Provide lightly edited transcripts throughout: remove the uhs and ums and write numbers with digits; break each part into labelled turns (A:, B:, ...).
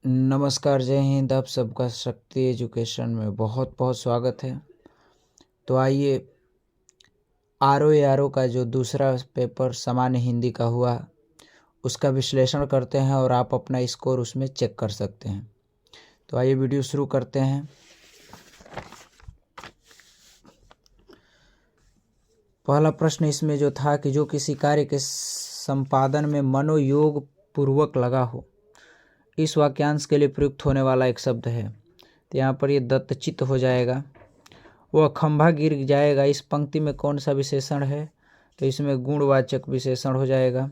A: नमस्कार, जय हिंद। आप सबका शक्ति एजुकेशन में बहुत बहुत स्वागत है। तो आइए आर का जो दूसरा पेपर सामान्य हिंदी का हुआ उसका विश्लेषण करते हैं और आप अपना स्कोर उसमें चेक कर सकते हैं। तो आइए वीडियो शुरू करते हैं। पहला प्रश्न इसमें जो था कि जो किसी कार्य के संपादन में मनोयोग पूर्वक लगा हो, इस वाक्यांश के लिए प्रयुक्त होने वाला एक शब्द है। तो यहाँ पर ये दत्तचित्त हो जाएगा। वह खंभा गिर जाएगा, इस पंक्ति में कौन सा विशेषण है? तो इसमें गुणवाचक विशेषण हो जाएगा।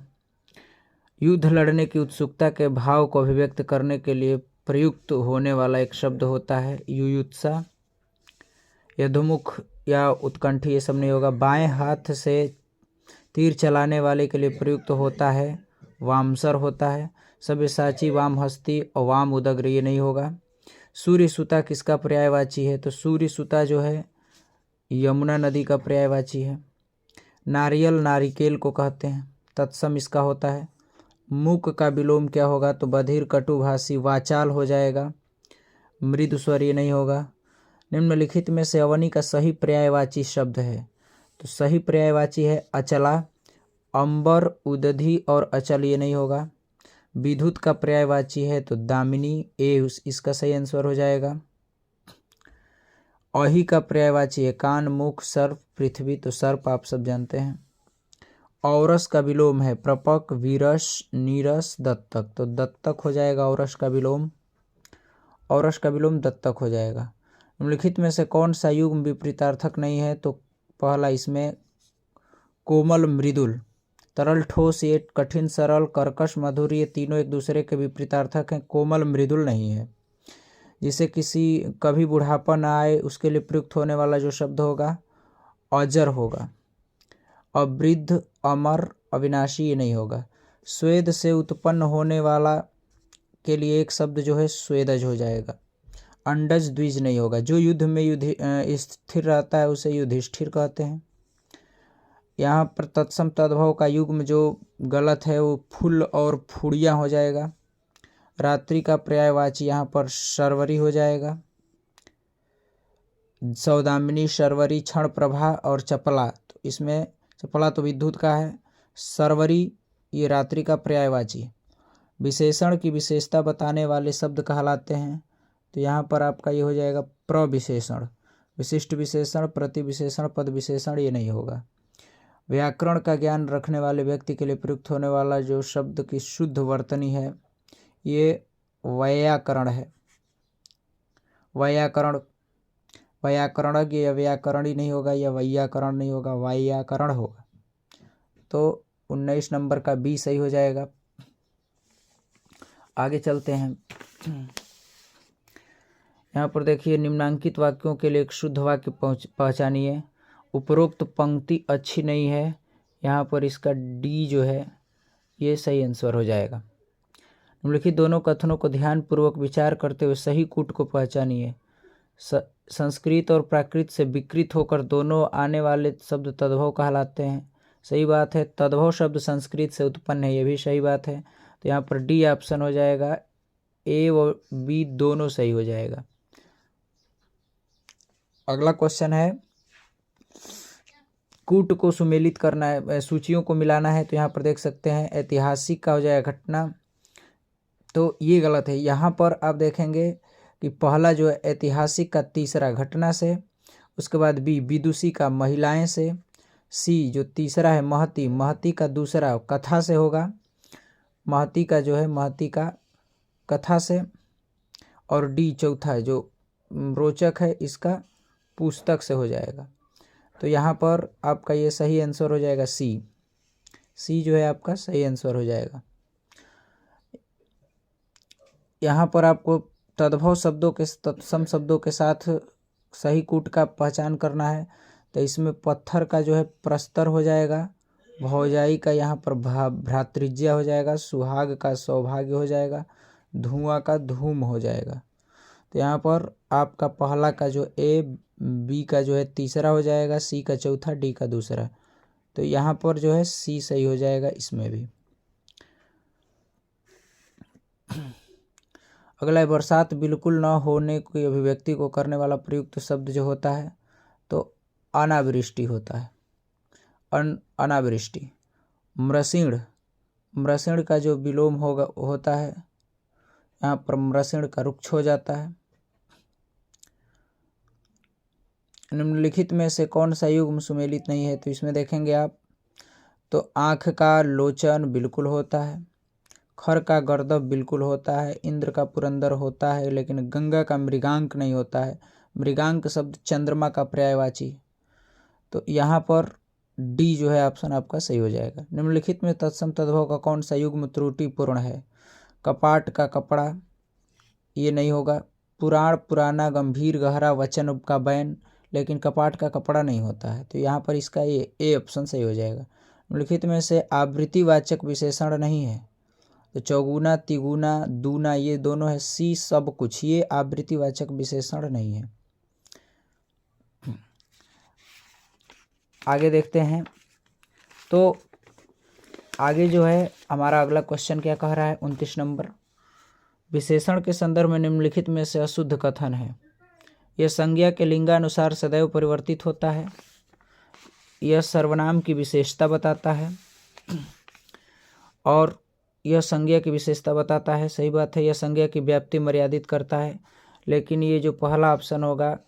A: युद्ध लड़ने की उत्सुकता के भाव को अभिव्यक्त करने के लिए प्रयुक्त होने वाला एक शब्द होता है युयुत्सा। यदुमुख या उत्कंठी ये सब नहीं होगा। बाएं हाथ से तीर चलाने वाले के लिए प्रयुक्त होता है वामसर होता है। सब्यसाची, वाम हस्ती और वाम उदग्र ये नहीं होगा। सूर्य सुता किसका पर्यायवाची है? तो सूर्य सुता जो है यमुना नदी का पर्यायवाची है। नारियल नारिकेल को कहते हैं, तत्सम इसका होता है। मूक का विलोम क्या होगा? तो बधिर, कटुभाषी, वाचाल हो जाएगा। मृदु स्वर ये नहीं होगा। निम्नलिखित में से अवनी का सही पर्यायवाची शब्द है? तो सही पर्यायवाची है अचला। अंबर, उदधि और अचल ये नहीं होगा। विद्युत का पर्यायवाची है तो दामिनी, इसका सही आंसर हो जाएगा। अहि का पर्यायवाची है कान, मुख, सर्प, पृथ्वी, तो सर्प आप सब जानते हैं। औरस का विलोम है प्रपक, वीरस, नीरस, दत्तक, तो दत्तक हो जाएगा औरस का विलोम। औरस का विलोम दत्तक हो जाएगा। निम्नलिखित में से कौन सा युग्म विपरीतार्थक नहीं है? तो पहला इसमें कोमल मृदुल। तरल ठोस ये कठिन सरल, कर्कश मधुर ये तीनों एक दूसरे के विपरीतार्थक हैं। कोमल मृदुल नहीं है। जिसे किसी कभी बुढ़ापा न आए उसके लिए प्रयुक्त होने वाला जो शब्द होगा अजर होगा। अवृद्ध, अमर, अविनाशी ये नहीं होगा। स्वेद से उत्पन्न होने वाला के लिए एक शब्द जो है स्वेदज हो जाएगा। अंडज द्विज नहीं होगा। जो युद्ध में स्थिर रहता है उसे युधिष्ठिर कहते हैं। यहाँ पर तत्सम तद्भव का युग्म जो गलत है वो फुल और फुड़िया हो जाएगा। रात्रि का पर्यायवाची यहाँ पर शर्वरी हो जाएगा। सौदामिनी, शर्वरी, क्षण प्रभा और चपला, तो इसमें चपला तो विद्युत का है। शर्वरी ये रात्रि का पर्यायवाची। विशेषण की विशेषता बताने वाले शब्द कहलाते हैं। तो यहाँ पर आपका ये हो जाएगा प्रविशेषण। विशिष्ट विशेषण, प्रतिविशेषण, पद विशेषण ये नहीं होगा। व्याकरण का ज्ञान रखने वाले व्यक्ति के लिए प्रयुक्त होने वाला जो शब्द की शुद्ध वर्तनी है ये वैयाकरण है। वैयाकरण, वैयाकरणज्ञ या व्याकरणी नहीं होगा, या वैयाकरण नहीं होगा, वैयाकरण होगा। तो 19 नंबर का बी सही हो जाएगा। आगे चलते हैं। यहाँ पर देखिए निम्नांकित वाक्यों के लिए एक शुद्ध वाक्य पहचानिए। उपरोक्त पंक्ति अच्छी नहीं है, यहाँ पर इसका डी जो है ये सही आंसर हो जाएगा। निम्नलिखित दोनों कथनों को ध्यानपूर्वक विचार करते हुए सही कूट को पहचानिए। संस्कृत और प्राकृत से विकृत होकर दोनों आने वाले शब्द तद्भव कहलाते हैं। सही बात है। तद्भव शब्द संस्कृत से उत्पन्न है, ये भी सही बात है। तो यहाँ पर डी ऑप्शन हो जाएगा। ए और बी दोनों सही हो जाएगा। अगला क्वेश्चन है कूट को सुमेलित करना है, सूचियों को मिलाना है। तो यहाँ पर देख सकते हैं ऐतिहासिक का हो जाएगा घटना, तो ये गलत है। यहाँ पर आप देखेंगे कि पहला जो है ऐतिहासिक का तीसरा घटना से, उसके बाद बी विदुषी का महिलाएं से, सी जो तीसरा है महती, महती का दूसरा कथा से होगा, महती का जो है महती का कथा से, और डी चौथा है जो रोचक है इसका पुस्तक से हो जाएगा। तो यहाँ पर आपका ये सही आंसर हो जाएगा सी। सी जो है आपका सही आंसर हो जाएगा। यहाँ पर आपको तद्भव शब्दों के तत्सम शब्दों के साथ सही कूट का पहचान करना है। तो इसमें पत्थर का जो है प्रस्तर हो जाएगा, भौजाई का यहाँ पर भ्रातृज्य हो जाएगा, सुहाग का सौभाग्य हो जाएगा, धुआं का धूम हो जाएगा। तो यहाँ पर आपका पहला का जो ए, बी का जो है तीसरा हो जाएगा, सी का चौथा, डी का दूसरा। तो यहाँ पर जो है सी सही हो जाएगा इसमें भी। अगला है बरसात बिल्कुल न होने की अभिव्यक्ति को करने वाला प्रयुक्त शब्द जो होता है तो अनावृष्टि होता है। अनावृष्टि। मृषिण, मृषिण का जो विलोम होता है, यहाँ पर मृषिण का रुक्ष हो जाता है। निम्नलिखित में से कौन सा युग्म सुमेलित नहीं है? तो इसमें देखेंगे आप तो आँख का लोचन बिल्कुल होता है, खर का गर्दभ बिल्कुल होता है, इंद्र का पुरंदर होता है, लेकिन गंगा का मृगांक नहीं होता है। मृगांक शब्द चंद्रमा का पर्यायवाची, तो यहाँ पर डी जो है ऑप्शन आपका सही हो जाएगा। निम्नलिखित में तत्सम तद्भव का कौन सा युग्म त्रुटिपूर्ण है? कपाट का कपड़ा, ये नहीं होगा। पुराण पुराना गंभीर गहरा वचन का बैन, लेकिन कपाट का कपड़ा नहीं होता है, तो यहाँ पर इसका ये ए ऑप्शन सही हो जाएगा। निम्नलिखित में से आवृत्तिवाचक विशेषण नहीं है, तो चौगुना तिगुना दूना ये दोनों है। सी सब कुछ, ये आवृत्तिवाचक विशेषण नहीं है। आगे देखते हैं, तो आगे जो है हमारा अगला क्वेश्चन क्या कह रहा है, 29 नंबर। विशेषण के संदर्भ में निम्नलिखित में से अशुद्ध कथन है। यह संज्ञा के लिंगानुसार सदैव परिवर्तित होता है, यह सर्वनाम की विशेषता बताता है, और यह संज्ञा की विशेषता बताता है। सही बात है, यह संज्ञा की व्याप्ति मर्यादित करता है, लेकिन ये जो पहला ऑप्शन होगा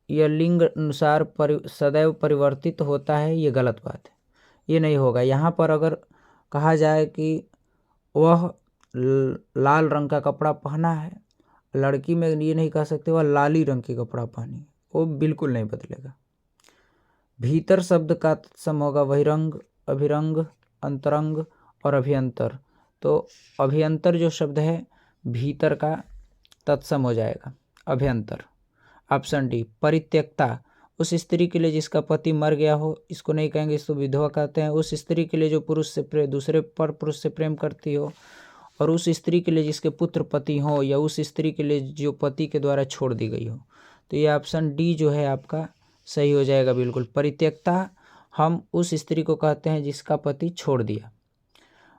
A: यह लिंग अनुसार सदैव परिवर्तित होता है, ये गलत बात है, ये नहीं होगा। यहाँ पर अगर कहा जाए कि वह लाल रंग का कपड़ा पहना है, लड़की में ये नहीं कह सकते वह लाली रंग की कपड़ा पहनी, वो बिल्कुल नहीं बदलेगा। भीतर शब्द का तत्सम होगा बहिरंग, अभिरंग, अंतरंग और अभियंतर, तो अभियंतर जो शब्द है भीतर का तत्सम हो जाएगा, अभियंतर। Option D. परित्यक्ता, उस स्त्री के लिए जिसका पति मर गया हो, इसको नहीं कहेंगे, इसको विधवा कहते हैं। उस स्त्री के लिए जो पुरुष से दूसरे पर पुरुष से प्रेम करती हो, और उस स्त्री के लिए जिसके पुत्र पति हो, या उस स्त्री के लिए जो पति के द्वारा छोड़ दी गई हो, तो ये ऑप्शन डी जो है आपका सही हो जाएगा बिल्कुल। परित्यक्ता हम उस स्त्री को कहते हैं जिसका पति छोड़ दिया।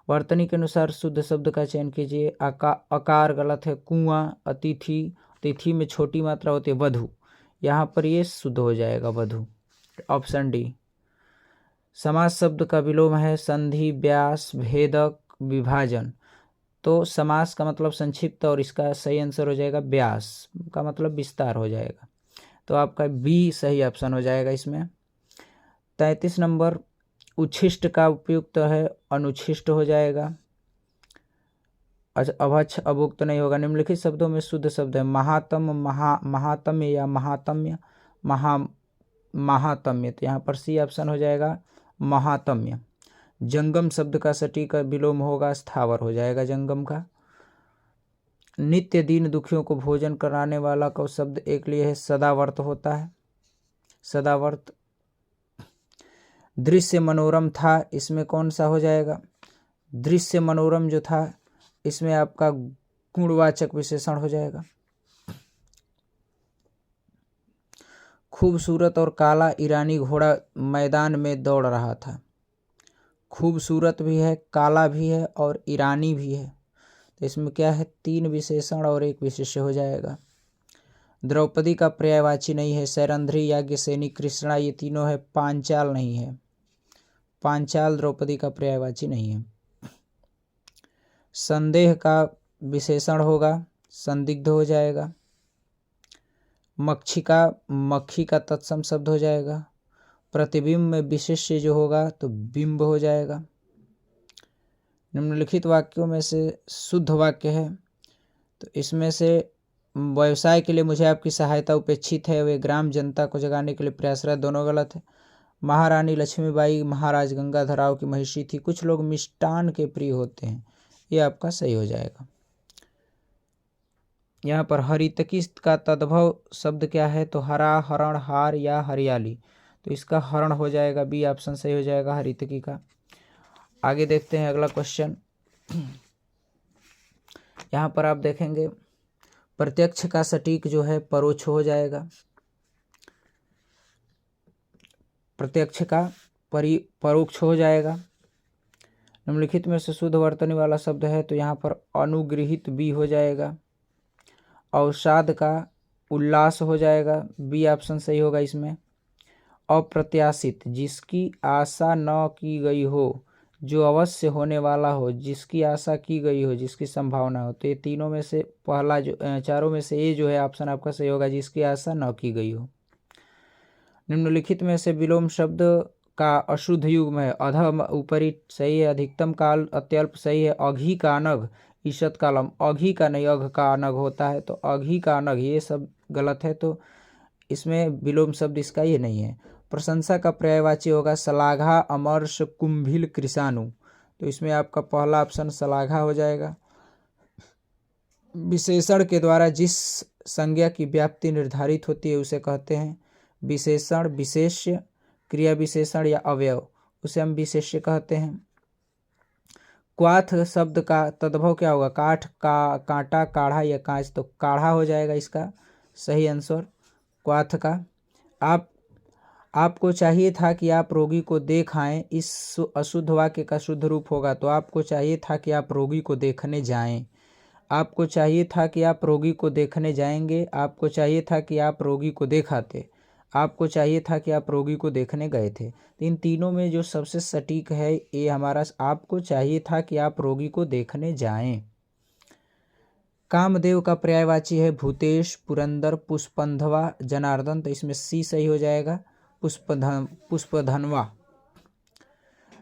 A: वर्तनी के अनुसार शुद्ध शब्द का चयन कीजिए। अकार गलत है। कुआं, अतिथि, तिथि में छोटी मात्रा होती है, वधु, यहाँ पर ये शुद्ध हो जाएगा वधु, ऑप्शन डी। समास शब्द का विलोम है संधि, व्यास, भेदक, विभाजन, तो समास का मतलब संक्षिप्त, और इसका सही आंसर हो जाएगा व्यास का मतलब विस्तार हो जाएगा, तो आपका बी सही ऑप्शन हो जाएगा इसमें। 33 नंबर। उच्छिष्ट का उपयुक्त है, अनुच्छिष्ट हो जाएगा। अच्छा, अभक्ष अभुक्त नहीं होगा। निम्नलिखित शब्दों में शुद्ध शब्द है महातम, महातम्य या महातम्य, महातम्य, तो यहाँ पर सी ऑप्शन हो जाएगा महातम्य। जंगम शब्द का सटीक विलोम होगा स्थावर हो जाएगा जंगम का। नित्य दीन दुखियों को भोजन कराने वाला का शब्द एक लिए है सदावर्त होता है, सदावर्त। दृश्य मनोरम था, इसमें कौन सा हो जाएगा? दृश्य मनोरम जो था इसमें आपका गुणवाचक विशेषण हो जाएगा। खूबसूरत और काला ईरानी घोड़ा मैदान में दौड़ रहा था। खूबसूरत भी है, काला भी है और ईरानी भी है, तो इसमें क्या है 3 विशेषण और 1 विशेष्य हो जाएगा। द्रौपदी का पर्यायवाची नहीं है, सैरंध्री, याज्ञसेनी, कृष्णा ये तीनों है। पांचाल नहीं है, पांचाल द्रौपदी का पर्यायवाची नहीं है। संदेह का विशेषण होगा संदिग्ध हो जाएगा। मक्षिका, मक्खी का तत्सम शब्द हो जाएगा। प्रतिबिंब में विशेष्य जो होगा तो बिंब हो जाएगा। निम्नलिखित वाक्यों में से शुद्ध वाक्य है, तो इसमें से व्यवसाय के लिए मुझे आपकी सहायता उपेक्षित है, वे ग्राम जनता को जगाने के लिए प्रयासरत, दोनों गलत है। महारानी लक्ष्मीबाई महाराज गंगाधरराव की महिषी थी। कुछ लोग मिष्टान के प्रिय होते हैं, ये आपका सही हो जाएगा। यहाँ पर हरितकी का तद्भव शब्द क्या है? तो हरा, हरण, हार या हरियाली, तो इसका हरण हो जाएगा, बी ऑप्शन सही हो जाएगा हरितकी का। आगे देखते हैं अगला क्वेश्चन। यहाँ पर आप देखेंगे प्रत्यक्ष का सटीक जो है परोक्ष हो जाएगा। प्रत्यक्ष का परोक्ष हो जाएगा। निम्नलिखित में से शुद्ध वर्तनी वाला शब्द है, तो यहाँ पर अनुगृहित बी हो जाएगा। अवसाद का उल्लास हो जाएगा, बी ऑप्शन सही होगा इसमें। अप्रत्याशित, जिसकी आशा न की गई हो, जो अवश्य होने वाला हो, जिसकी आशा की गई हो, जिसकी संभावना हो। तो ये तीनों में से पहला जो चारों में से ए जो है ऑप्शन आपका सही होगा, जिसकी आशा न की गई हो। निम्नलिखित में से विलोम शब्द का अशुद्ध युग्म है। अधम ऊपरी सही है, अधिकतम काल अत्यल्प सही है, अघी का अनग ईषत् कालम, अघी का नहीं अघ का अनग होता है, तो अघी का अनग ये सब गलत है, तो इसमें विलोम शब्द इसका ये नहीं है। प्रशंसा का पर्यायवाची होगा सलाघा अमर्ष कुंभिल कृषाणु, तो इसमें आपका पहला ऑप्शन सलाघा हो जाएगा। विशेषण के द्वारा जिस संज्ञा की व्याप्ति निर्धारित होती है उसे कहते हैं विशेषण, विशेष्य, क्रिया विशेषण या अवयव, उसे हम विशेष्य कहते हैं। क्वाथ शब्द का तद्भव क्या होगा, काठ का, कांटा, काढ़ा या कांच, तो काढ़ा हो जाएगा इसका सही आंसर क्वाथ का। आपको चाहिए था कि आप रोगी को देख आएं, इस अशुद्ध वाक्य का शुद्ध रूप होगा, तो आपको चाहिए था कि आप रोगी को देखने जाएं। आपको चाहिए था कि आप रोगी को देखने जाएंगे, आपको चाहिए था कि आप रोगी को देखाते, आपको चाहिए था कि आप रोगी को देखने गए थे। तो इन तीनों में जो सबसे सटीक है ये हमारा आपको चाहिए था कि आप रोगी को देखने जाएं। कामदेव का पर्यायवाची है भूतेश, पुरंदर, पुष्पंधवा, जनार्दन, तो इसमें सी सही हो जाएगा पुष्पधनवा।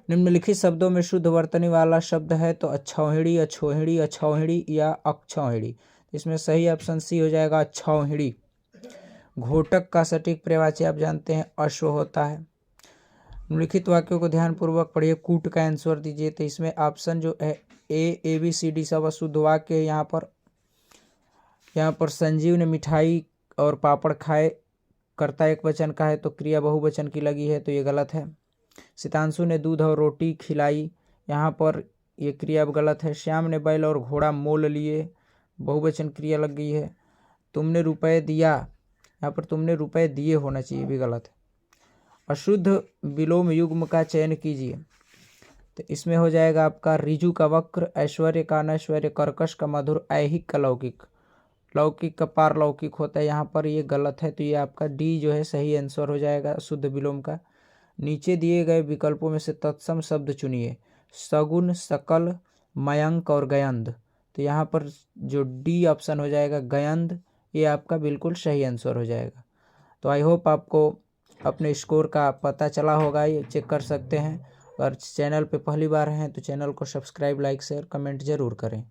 A: निम्नलिखित शब्दों में शुद्ध वर्तनी वाला शब्द है तो अक्षौहिणी, अछोहिणी, अछौहिणी या अक्षौहिणी, इसमें सही ऑप्शन सी हो जाएगा अक्षौहिणी। घोटक का सटीक पर्यायवाची आप जानते हैं अश्व होता है। निम्नलिखित वाक्यों को ध्यानपूर्वक पढ़िए, कूट का आंसर दीजिए, तो इसमें ऑप्शन जो है ए बी सी डी सब अशुद्ध वाक्य है। यहाँ पर संजीव ने मिठाई और पापड़ खाए, कर्ता एक वचन का है तो क्रिया बहुवचन की लगी है, तो ये गलत है। सितांशु ने दूध और रोटी खिलाई, यहाँ पर ये क्रिया गलत है। श्याम ने बैल और घोड़ा मोल लिए, बहुवचन क्रिया लग गई है। तुमने रुपए दिया, यहाँ पर तुमने रुपए दिए होना चाहिए, भी गलत है। अशुद्ध विलोम युग्म का चयन कीजिए, तो इसमें हो जाएगा आपका रिजु का वक्र, ऐश्वर्य का अनैश्वर्य, कर्कश का मधुर, ऐहिक का लौकिक, लौकिक का पारलौकिक होता है, यहाँ पर ये गलत है, तो ये आपका डी जो है सही आंसर हो जाएगा शुद्ध विलोम का। नीचे दिए गए विकल्पों में से तत्सम शब्द चुनिए, सगुन, सकल, मयंक और गयंद, तो यहाँ पर जो डी ऑप्शन हो जाएगा गयंद, ये आपका बिल्कुल सही आंसर हो जाएगा। तो आई होप आपको अपने स्कोर का पता चला होगा, ये चेक कर सकते हैं। और चैनल पे पहली बार हैं तो चैनल को सब्सक्राइब, लाइक, शेयर, कमेंट जरूर करें।